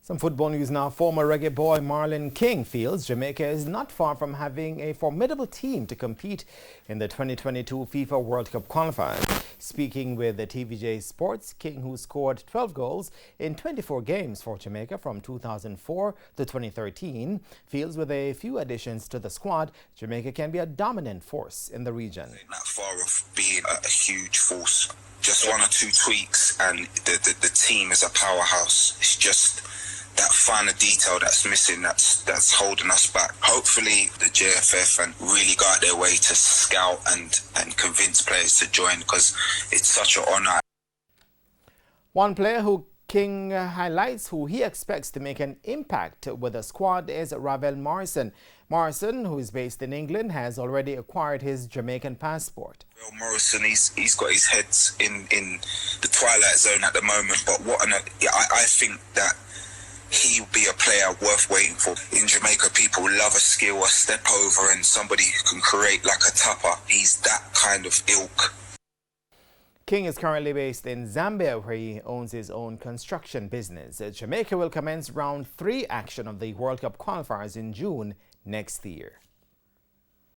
Some football news now. Former reggae boy Marley King feels Jamaica is not far from having a formidable team to compete in the 2022 FIFA World Cup qualifiers. Speaking with the TVJ Sports, King, who scored 12 goals in 24 games for Jamaica from 2004 to 2013, feels with a few additions to the squad, Jamaica can be a dominant force in the region. Not far off being a huge force. Just one or two tweaks and the team is a powerhouse. It's just that finer detail that's missing, that's holding us back. Hopefully the JFF and really go out their way to scout and convince players to join, because it's such an honour. One player who King highlights who he expects to make an impact with the squad is Ruel Morrison. Morrison, who is based in England, has already acquired his Jamaican passport. Ruel Morrison, he's got his head in the twilight zone at the moment, but I think that he'll be a player worth waiting for. In Jamaica, people love a skill, a step over, and somebody who can create like a tapper. He's that kind of ilk. King is currently based in Zambia, where he owns his own construction business. Jamaica will commence round 3 action of the World Cup qualifiers in June next year.